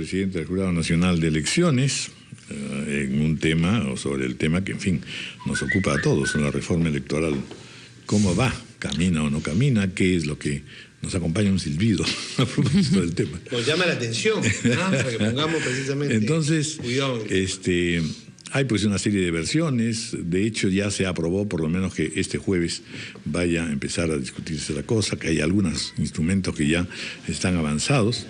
presidente del Jurado Nacional de Elecciones, en un tema, o sobre el tema que, en fin, nos ocupa a todos, la reforma electoral. ¿Cómo va? ¿Camina o no camina? ¿Qué es lo que nos acompaña un silbido a propósito del tema? Nos llama la atención, para que pongamos precisamente entonces, cuidado. Hay pues una serie de versiones. De hecho ya se aprobó por lo menos que este jueves vaya a empezar a discutirse la cosa, que hay algunos instrumentos que ya están avanzados,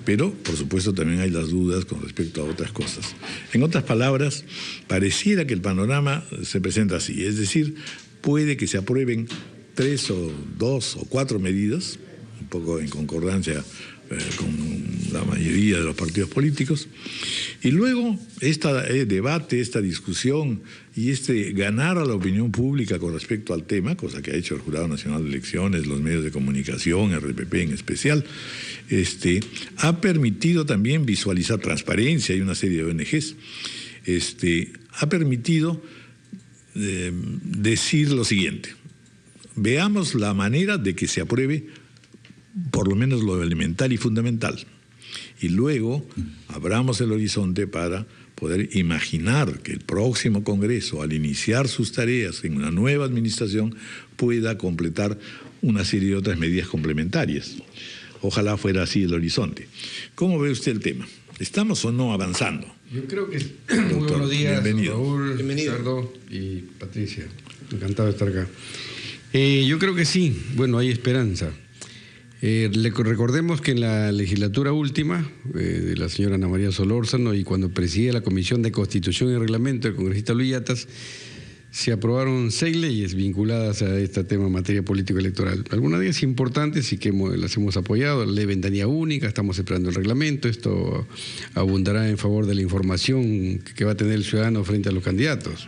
pero por supuesto también hay las dudas con respecto a otras cosas. En otras palabras, pareciera que el panorama se presenta así, es decir, puede que se aprueben 3 o 2 o 4 medidas, un poco en concordancia con la mayoría de los partidos políticos, y luego este debate, esta discusión y ganar a la opinión pública con respecto al tema, cosa que ha hecho el Jurado Nacional de Elecciones, los medios de comunicación, RPP en especial, ha permitido también visualizar transparencia y una serie de ONGs, ha permitido decir lo siguiente: veamos la manera de que se apruebe por lo menos lo elemental y fundamental, y luego abramos el horizonte para poder imaginar que el próximo Congreso, al iniciar sus tareas en una nueva administración, pueda completar una serie de otras medidas complementarias. Ojalá fuera así el horizonte. ¿Cómo ve usted el tema? ¿Estamos o no avanzando? Yo creo que... Muy buenos días, bienvenido. Raúl, Ricardo y Patricia. Encantado de estar acá. Yo creo que sí. Bueno, hay esperanza. Recordemos que en la legislatura última de la señora Ana María Solórzano, y cuando presidía la Comisión de Constitución y Reglamento del congresista Luis Yatas, se aprobaron 6 leyes vinculadas a este tema en materia político-electoral. Algunas de ellas importantes y que las hemos apoyado: la ley de ventanilla única, estamos esperando el reglamento, esto abundará en favor de la información que va a tener el ciudadano frente a los candidatos.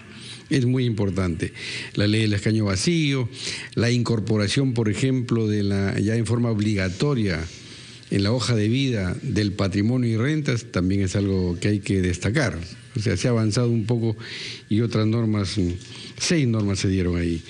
Es muy importante. La ley del escaño vacío, la incorporación, por ejemplo, ya en forma obligatoria en la hoja de vida del patrimonio y rentas, también es algo que hay que destacar. O sea, se ha avanzado un poco y otras normas, 6 normas se dieron ahí.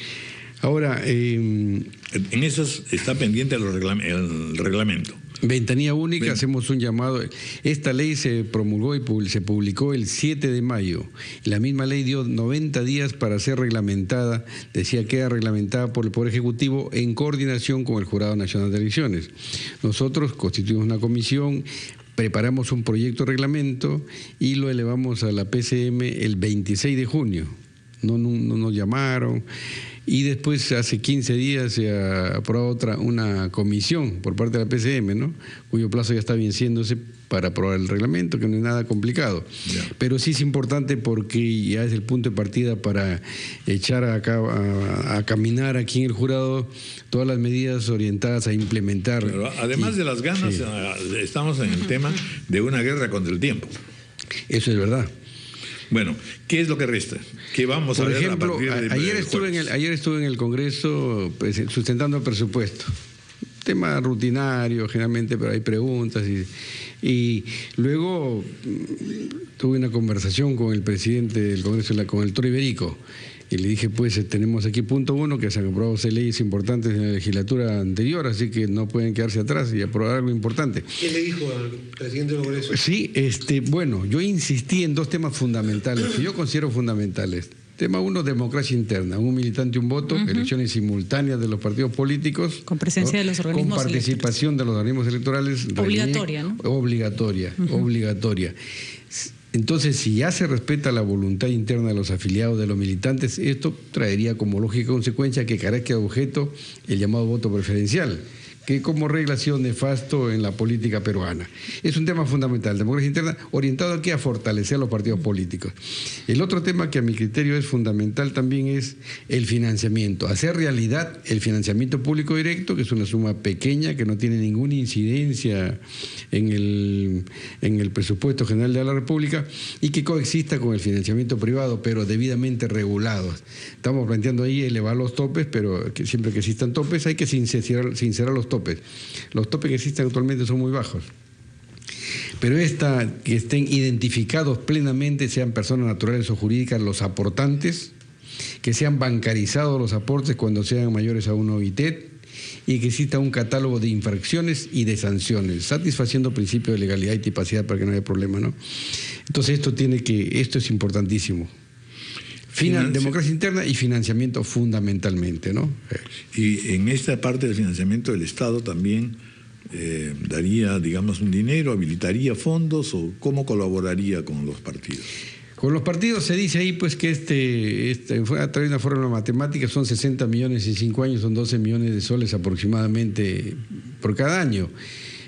Ahora... en esas está pendiente el reglamento. Ventanilla única, hacemos un llamado. Esta ley se promulgó y se publicó el 7 de mayo. Y la misma ley dio 90 días para ser reglamentada. Decía que era reglamentada por el Poder Ejecutivo en coordinación con el Jurado Nacional de Elecciones. Nosotros constituimos una comisión, preparamos un proyecto de reglamento y lo elevamos a la PCM el 26 de junio. No nos llamaron. Y después, hace 15 días, se ha aprobado una comisión por parte de la PCM, ¿no?, cuyo plazo ya está venciéndose para aprobar el reglamento, que no es nada complicado. Yeah. Pero sí es importante porque ya es el punto de partida para echar a caminar aquí en el jurado todas las medidas orientadas a implementar. Pero además de las ganas, sí, estamos en el tema de una guerra contra el tiempo. Eso es verdad. Bueno, ¿qué es lo que resta? ¿Qué vamos a ver a partir de ayer estuve en el Congreso sustentando el presupuesto. Tema rutinario generalmente, pero hay preguntas y luego tuve una conversación con el presidente del Congreso, con el Toro Iberico, y le dije, pues tenemos aquí punto 1, que se han aprobado 6 leyes importantes en la legislatura anterior, así que no pueden quedarse atrás y aprobar algo importante. ¿Qué le dijo al presidente del Congreso? Sí, bueno, yo insistí en 2 temas fundamentales, que yo considero fundamentales. Tema 1, democracia interna, un militante, un voto, elecciones simultáneas de los partidos políticos. Con presencia, ¿no?, de los organismos con participación de los organismos electorales. Obligatoria, ¿no? Obligatoria. Entonces, si ya se respeta la voluntad interna de los afiliados, de los militantes, esto traería como lógica consecuencia que carezca de objeto el llamado voto preferencial, que como regla ha sido nefasto en la política peruana. Es un tema fundamental, democracia interna, orientado aquí a fortalecer los partidos políticos. El otro tema que a mi criterio es fundamental también es el financiamiento, hacer realidad el financiamiento público directo, que es una suma pequeña, que no tiene ninguna incidencia en el presupuesto general de la República, y que coexista con el financiamiento privado, pero debidamente regulado. Estamos planteando ahí elevar los topes, pero siempre que existan topes hay que sincerar los topes. Los topes que existen actualmente son muy bajos. Pero que estén identificados plenamente, sean personas naturales o jurídicas, los aportantes, que sean bancarizados los aportes cuando sean mayores a 1 OITET, y que exista un catálogo de infracciones y de sanciones, satisfaciendo principios de legalidad y tipicidad para que no haya problema, ¿no? Entonces esto es importantísimo. Democracia interna y financiamiento fundamentalmente, ¿no? Y en esta parte del financiamiento del Estado también daría, digamos, un dinero, habilitaría fondos, o cómo colaboraría con los partidos. Con los partidos se dice ahí pues que a través de una fórmula matemática son 60 millones en 5 años, son 12 millones de soles aproximadamente por cada año.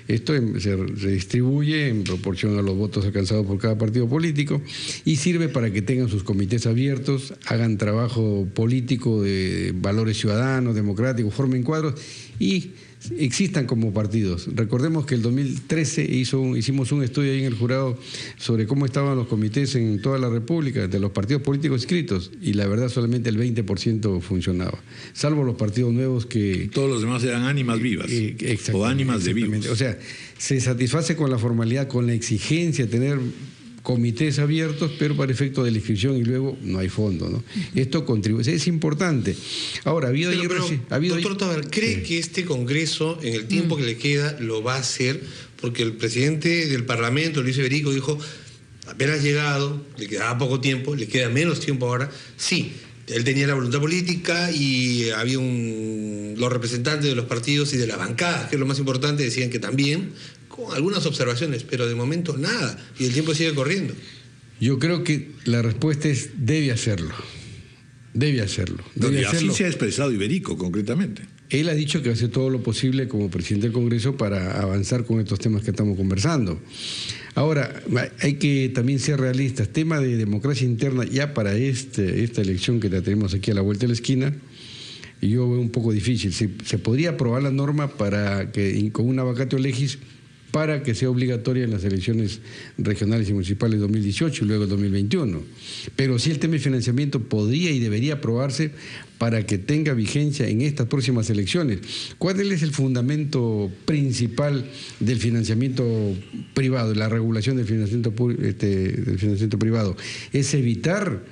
Esto se distribuye en proporción a los votos alcanzados por cada partido político y sirve para que tengan sus comités abiertos, hagan trabajo político de valores ciudadanos, democráticos, formen cuadros y existan como partidos. Recordemos que el 2013 hicimos un estudio ahí en el jurado sobre cómo estaban los comités en toda la República, de los partidos políticos inscritos, y la verdad solamente el 20% funcionaba, salvo los partidos nuevos que... Todos los demás eran ánimas vivas, o ánimas de vivos. O sea, se satisface con la formalidad, con la exigencia de tener comités abiertos, pero para efecto de la inscripción y luego no hay fondo, ¿no? Esto contribuye, es importante. Ahora, doctor Tábara, ¿cree que este Congreso, en el tiempo que le queda, lo va a hacer? Porque el presidente del Parlamento, Luis Iberico, dijo, apenas llegado, le quedaba poco tiempo, le queda menos tiempo ahora. Sí, él tenía la voluntad política y había los representantes de los partidos y de las bancadas, que es lo más importante, decían que también, con algunas observaciones, pero de momento nada, y el tiempo sigue corriendo. Yo creo que la respuesta es debe hacerlo. Así se ha expresado Iberico, concretamente. Él ha dicho que va a hacer todo lo posible como presidente del Congreso para avanzar con estos temas que estamos conversando. Ahora, hay que también ser realistas. Tema de democracia interna ya para esta elección que la tenemos aquí a la vuelta de la esquina, y yo veo un poco difícil. Se podría aprobar la norma para que con una vacatio legis para que sea obligatoria en las elecciones regionales y municipales 2018 y luego 2021. Pero sí el tema de financiamiento podría y debería aprobarse para que tenga vigencia en estas próximas elecciones. ¿Cuál es el fundamento principal del financiamiento privado, la regulación del financiamiento privado? Es evitar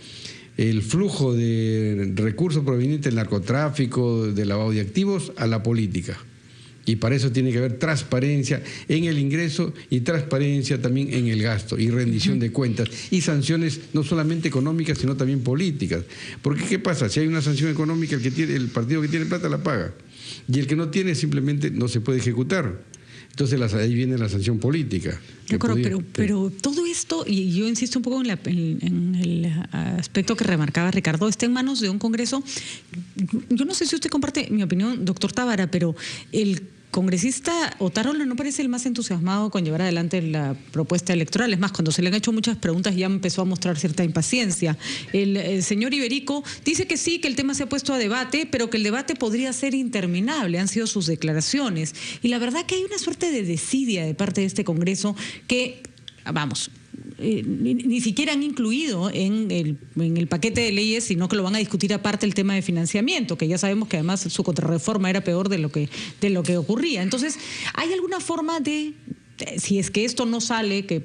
el flujo de recursos provenientes del narcotráfico, del lavado de activos a la política. Y para eso tiene que haber transparencia en el ingreso y transparencia también en el gasto y rendición de cuentas y sanciones no solamente económicas sino también políticas. Porque ¿qué pasa? Si hay una sanción económica, el partido que tiene plata la paga y el que no tiene simplemente no se puede ejecutar. Entonces ahí viene la sanción política. De acuerdo, pero todo esto, y yo insisto un poco en el aspecto que remarcaba Ricardo, está en manos de un Congreso. Yo no sé si usted comparte mi opinión, doctor Tábara, pero el congresista Otárola no parece el más entusiasmado con llevar adelante la propuesta electoral. Es más, cuando se le han hecho muchas preguntas ya empezó a mostrar cierta impaciencia. El señor Iberico dice que sí, que el tema se ha puesto a debate, pero que el debate podría ser interminable. Han sido sus declaraciones. Y la verdad que hay una suerte de desidia de parte de este Congreso que, vamos, ni siquiera han incluido en el paquete de leyes, sino que lo van a discutir aparte el tema de financiamiento, que ya sabemos que además su contrarreforma era peor de lo que ocurría. Entonces, ¿hay alguna forma de, si es que esto no sale, que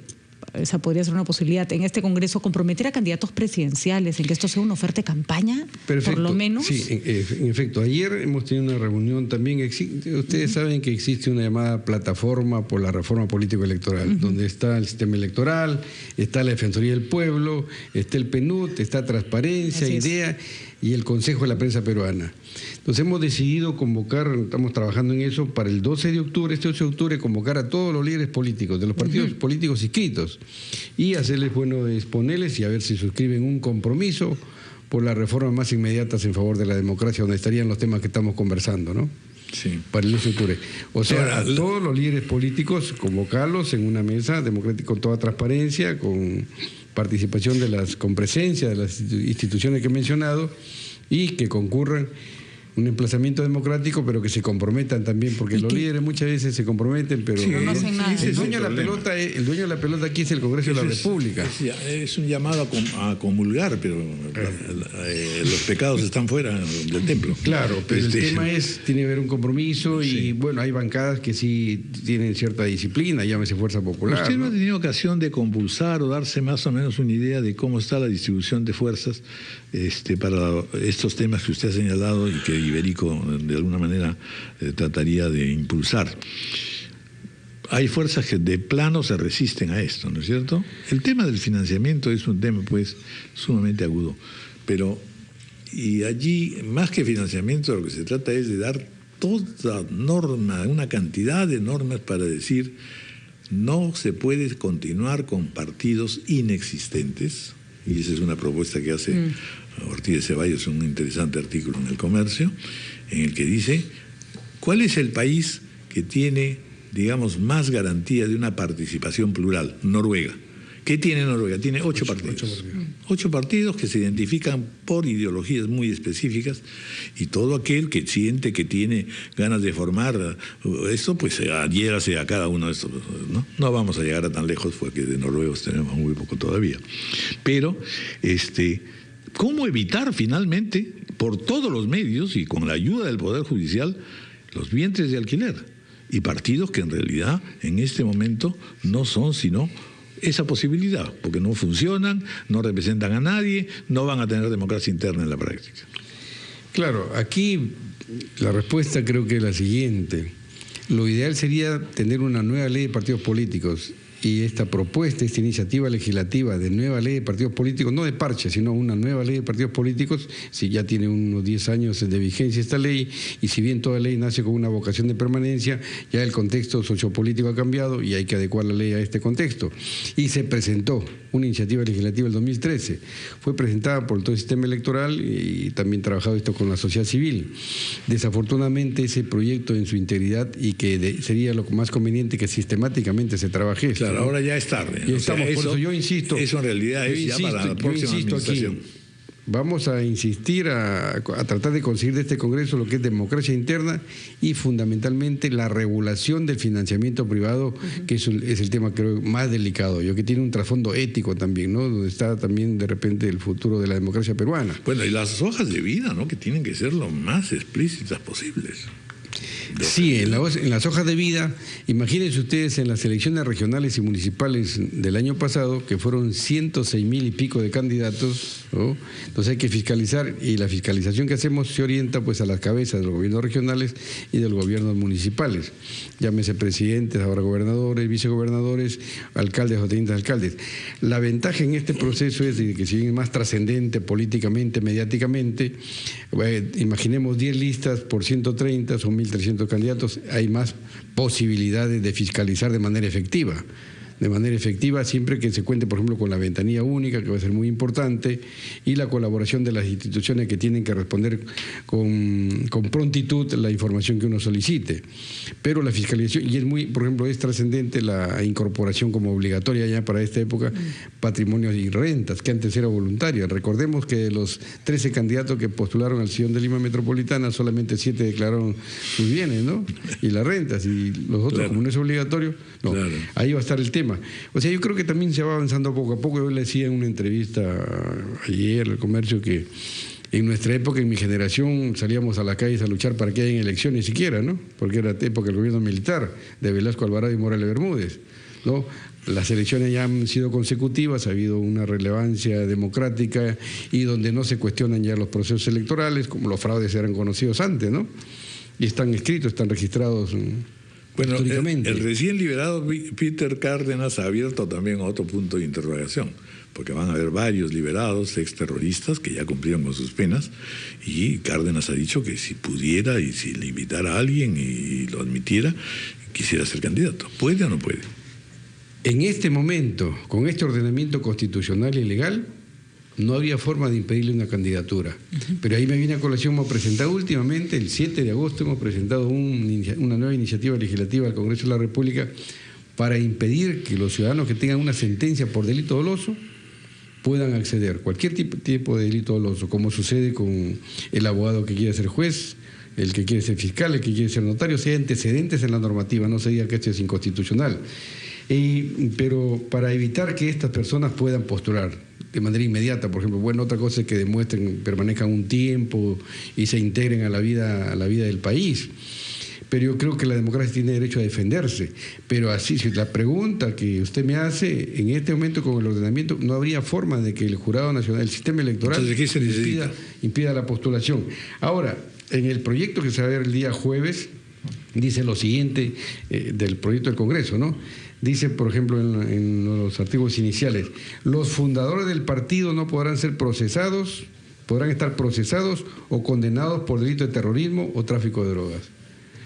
esa podría ser una posibilidad en este Congreso, comprometer a candidatos presidenciales en que esto sea una oferta de campaña? Perfecto. Por lo menos? Sí, en efecto. Ayer hemos tenido una reunión también. Ustedes saben que existe una llamada plataforma por la reforma político-electoral, donde está el sistema electoral, está la Defensoría del Pueblo, está el PNUD, está Transparencia, IDEA y el Consejo de la Prensa Peruana. Entonces hemos decidido convocar, estamos trabajando en eso, para el 12 de octubre, este 12 de octubre, convocar a todos los líderes políticos, de los partidos políticos inscritos, y hacerles, exponerles y a ver si suscriben un compromiso por las reformas más inmediatas en favor de la democracia, donde estarían los temas que estamos conversando, ¿no? Sí. Para el 12 de octubre. O sea, a todos los líderes políticos, convocarlos en una mesa democrática con toda transparencia, con participación con presencia de las instituciones que he mencionado, y que concurran un emplazamiento democrático, pero que se comprometan también, porque los líderes muchas veces se comprometen, pero no hacen nada. El dueño de la pelota aquí es el Congreso de la República. Es un llamado a comulgar, pero los pecados están fuera del templo. Claro, pero el tema tiene que haber un compromiso y bueno, hay bancadas que sí tienen cierta disciplina, llámese Fuerza Popular. ¿Usted no ha tenido ocasión de convulsar o darse más o menos una idea de cómo está la distribución de fuerzas para estos temas que usted ha señalado y que Iberico de alguna manera trataría de impulsar. Hay fuerzas que de plano se resisten a esto, ¿no es cierto? El tema del financiamiento es un tema pues sumamente agudo, pero y allí más que financiamiento lo que se trata es de dar toda norma, una cantidad de normas para decir no se puede continuar con partidos inexistentes, y esa es una propuesta que hace Ortiz de Ceballos, un interesante artículo en El Comercio, en el que dice ¿cuál es el país que tiene, digamos, más garantía de una participación plural? Noruega. ¿Qué tiene Noruega? Tiene 8 partidos. 8 partidos que se identifican por ideologías muy específicas, y todo aquel que siente que tiene ganas de formar esto, pues adhiérase a cada uno de estos, ¿no? No vamos a llegar a tan lejos porque de noruegos tenemos muy poco todavía. Pero, ¿cómo evitar finalmente, por todos los medios y con la ayuda del Poder Judicial, los vientres de alquiler? Y partidos que en realidad en este momento no son sino esa posibilidad, porque no funcionan, no representan a nadie, no van a tener democracia interna en la práctica. Claro, aquí la respuesta creo que es la siguiente. Lo ideal sería tener una nueva ley de partidos políticos, y esta propuesta, esta iniciativa legislativa de nueva ley de partidos políticos, no de parche, sino una nueva ley de partidos políticos, si ya tiene unos 10 años de vigencia esta ley, y si bien toda ley nace con una vocación de permanencia, ya el contexto sociopolítico ha cambiado y hay que adecuar la ley a este contexto. Y se presentó una iniciativa legislativa en el 2013, fue presentada por todo el sistema electoral y también trabajado esto con la sociedad civil. Desafortunadamente ese proyecto en su integridad, y que sería lo más conveniente que sistemáticamente se trabaje. Claro, ahora ya es tarde. Ya estamos, por eso yo insisto. Eso en realidad es ya para la próxima administración. Aquí, vamos a insistir a tratar de conseguir de este Congreso lo que es democracia interna y fundamentalmente la regulación del financiamiento privado, que es el tema creo más delicado, que tiene un trasfondo ético también, ¿no? Donde está también de repente el futuro de la democracia peruana. Bueno, y las hojas de vida, ¿no? Que tienen que ser lo más explícitas posibles. Sí, en las hojas de vida, imagínense ustedes en las elecciones regionales y municipales del año pasado, que fueron 106,000 y pico de candidatos, ¿no? Entonces hay que fiscalizar, y la fiscalización que hacemos se orienta pues a las cabezas de los gobiernos regionales y de los gobiernos municipales, llámese presidentes, ahora gobernadores, vicegobernadores, alcaldes o tenientes alcaldes. La ventaja en este proceso es de que si bien es más trascendente políticamente, mediáticamente, imaginemos 10 listas por 130, son 1.300 candidatos, hay más posibilidades de fiscalizar de manera efectiva. De manera efectiva, siempre que se cuente, por ejemplo, con la ventanilla única, que va a ser muy importante, y la colaboración de las instituciones que tienen que responder con prontitud la información que uno solicite. Pero la fiscalización, y es muy, por ejemplo, es trascendente la incorporación como obligatoria ya para esta época, patrimonios y rentas, que antes era voluntaria. Recordemos que de los 13 candidatos que postularon al sillón de Lima Metropolitana, solamente 7 declararon sus bienes, ¿no? Y las rentas, y los otros, claro, como no es obligatorio, no. Claro. Ahí va a estar el tema. O sea, yo creo que también se va avanzando poco a poco. Yo le decía en una entrevista ayer al Comercio que en nuestra época, en mi generación, salíamos a las calles a luchar para que haya elecciones siquiera, ¿no? Porque era época del gobierno militar de Velasco Alvarado y Morales Bermúdez, ¿no? Las elecciones ya han sido consecutivas, ha habido una relevancia democrática y donde no se cuestionan ya los procesos electorales, como los fraudes eran conocidos antes, ¿no? Y están escritos, están registrados. Bueno, el recién liberado Peter Cárdenas ha abierto también otro punto de interrogación, porque van a haber varios liberados exterroristas que ya cumplieron con sus penas, y Cárdenas ha dicho que si pudiera y si le invitara a alguien y lo admitiera, quisiera ser candidato. ¿Puede o no puede? En este momento, con este ordenamiento constitucional y legal, no habría forma de impedirle una candidatura. Pero ahí me viene a colación, hemos presentado últimamente, el 7 de agosto, hemos presentado una nueva iniciativa legislativa al Congreso de la República para impedir que los ciudadanos que tengan una sentencia por delito doloso puedan acceder, cualquier tipo de delito doloso, como sucede con el abogado que quiere ser juez, el que quiere ser fiscal, el que quiere ser notario, si hay antecedentes en la normativa, no se diga que esto es inconstitucional. Pero para evitar que estas personas puedan postular de manera inmediata, por ejemplo, bueno, otra cosa es que demuestren, permanezcan un tiempo y se integren a la vida del país. Pero yo creo que la democracia tiene derecho a defenderse. Pero así, si la pregunta que usted me hace, en este momento con el ordenamiento, no habría forma de que el Jurado Nacional, el sistema electoral, entonces, ¿qué se necesita? impida la postulación. Ahora, En el proyecto que se va a ver el día jueves, dice lo siguiente del proyecto del Congreso, ¿no? Dice, por ejemplo, en los artículos iniciales, los fundadores del partido no podrán estar procesados o condenados por delito de terrorismo o tráfico de drogas.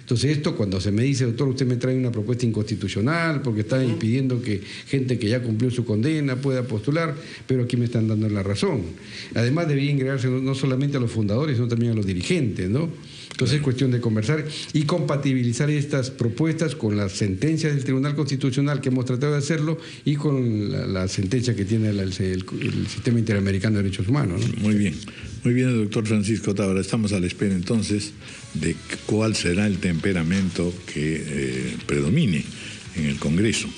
Entonces esto, cuando se me dice, doctor, usted me trae una propuesta inconstitucional porque está impidiendo que gente que ya cumplió su condena pueda postular, pero aquí me están dando la razón. Además debía ingresarse no solamente a los fundadores, sino también a los dirigentes, ¿no? Entonces es cuestión de conversar y compatibilizar estas propuestas con las sentencias del Tribunal Constitucional, que hemos tratado de hacerlo, y con la sentencia que tiene el Sistema Interamericano de Derechos Humanos, ¿no? Muy bien, doctor Francisco Tábara. Estamos a la espera entonces de cuál será el temperamento que predomine en el Congreso.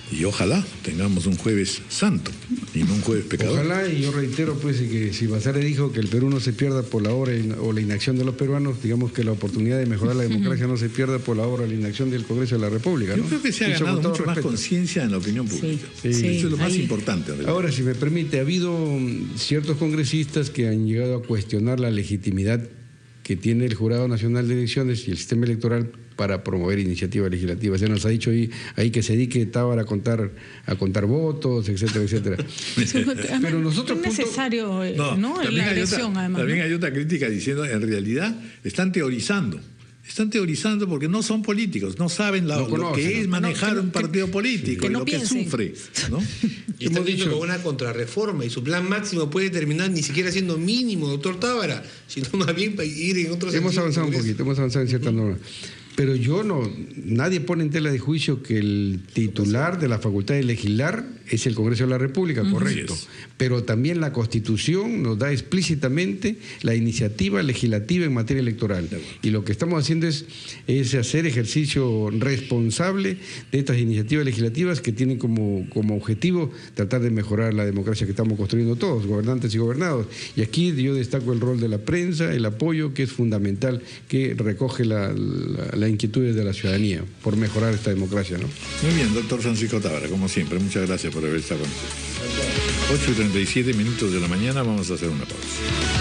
Y ojalá tengamos un jueves santo y no un jueves pecador. Ojalá, y yo reitero pues que si Basare dijo que el Perú no se pierda por la obra o la inacción de los peruanos, digamos que la oportunidad de mejorar la democracia no se pierda por la obra o la inacción del Congreso de la República, ¿no? Yo creo que se ha ganado mucho más conciencia en la opinión pública. Sí. Eso es lo más importante. Ahora, si me permite, ha habido ciertos congresistas que han llegado a cuestionar la legitimidad que tiene el Jurado Nacional de Elecciones y el sistema electoral para promover iniciativas legislativas. Se nos ha dicho ahí que se dedique Tábara a contar votos, etcétera, etcétera. Pero nosotros... Es necesario, ¿no? La agresión, además. También hay otra crítica diciendo, en realidad, están teorizando. Están teorizando porque no son políticos, no saben lo que es manejar un partido político, lo que sufre, ¿no? Y están dicho con una contrarreforma y su plan máximo puede terminar ni siquiera siendo mínimo, doctor Tábara, sino más bien para ir en otros... Hemos avanzado un poquito, hemos avanzado en ciertas normas. Pero nadie pone en tela de juicio que el titular de la facultad de legislar es el Congreso de la República, correcto. Pero también la Constitución nos da explícitamente la iniciativa legislativa en materia electoral. Y lo que estamos haciendo es hacer ejercicio responsable de estas iniciativas legislativas que tienen como objetivo tratar de mejorar la democracia que estamos construyendo todos, gobernantes y gobernados. Y aquí yo destaco el rol de la prensa, el apoyo que es fundamental, que recoge las inquietudes de la ciudadanía por mejorar esta democracia, ¿no? Muy bien, doctor Francisco Tábara, como siempre, muchas gracias por haber estado con nosotros. 8:37 de la mañana, vamos a hacer una pausa.